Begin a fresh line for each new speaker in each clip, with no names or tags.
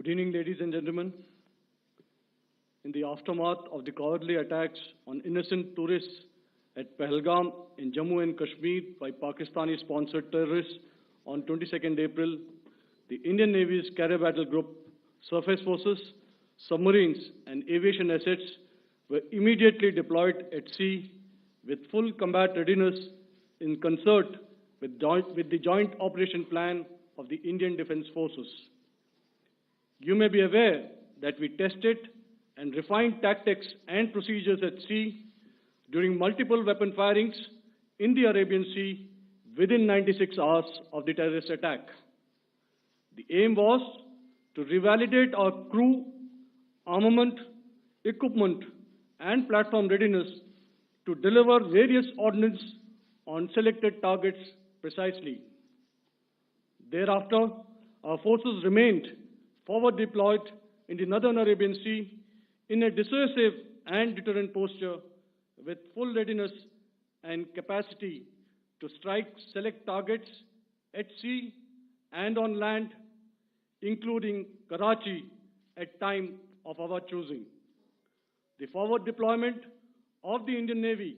Good evening, ladies and gentlemen. In the aftermath of the cowardly attacks on innocent tourists at Pahalgam in Jammu and Kashmir by Pakistani-sponsored terrorists on 22nd April, the Indian Navy's Carrier Battle Group, surface forces, submarines, and aviation assets were immediately deployed at sea with full combat readiness in concert with the Joint Operation Plan of the Indian Defence Forces. You may be aware that we tested and refined tactics and procedures at sea during multiple weapon firings in the Arabian Sea within 96 hours of the terrorist attack. The aim was to revalidate our crew, armament, equipment, and platform readiness to deliver various ordnance on selected targets precisely. Thereafter, our forces remained forward deployed in the northern Arabian Sea in a dissuasive and deterrent posture with full readiness and capacity to strike select targets at sea and on land, including Karachi at time of our choosing. The forward deployment of the Indian Navy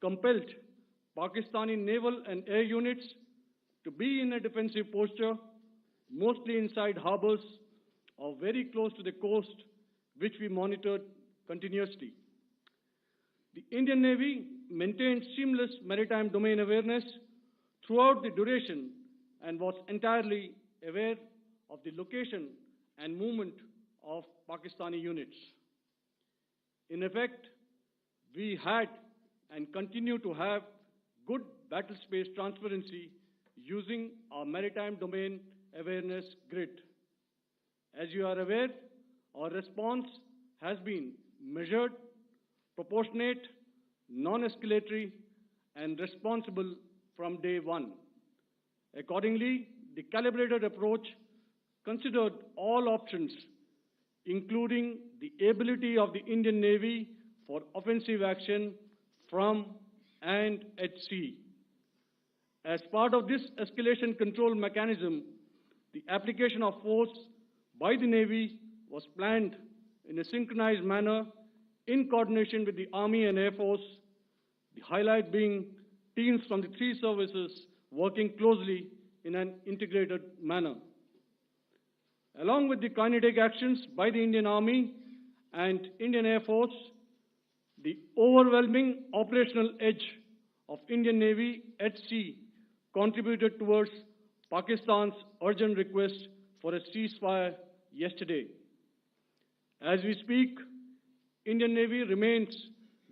compelled Pakistani naval and air units to be in a defensive posture, mostly inside harbors or very close to the coast, which we monitored continuously. The Indian Navy maintained seamless maritime domain awareness throughout the duration and was entirely aware of the location and movement of Pakistani units. In effect, we had and continue to have good battle space transparency using our maritime domain awareness grid. As you are aware, our response has been measured, proportionate, non-escalatory, and responsible from day one. Accordingly, the calibrated approach considered all options, including the ability of the Indian Navy for offensive action from and at sea. As part of this escalation control mechanism, the application of force by the Navy was planned in a synchronized manner in coordination with the Army and Air Force, the highlight being teams from the three services working closely in an integrated manner. Along with the kinetic actions by the Indian Army and Indian Air Force, the overwhelming operational edge of Indian Navy at sea contributed towards Pakistan's urgent request for a ceasefire yesterday. As we speak, Indian Navy remains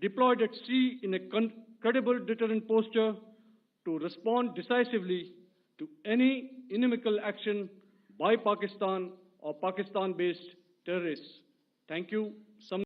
deployed at sea in a credible deterrent posture to respond decisively to any inimical action by Pakistan or Pakistan-based terrorists. Thank you.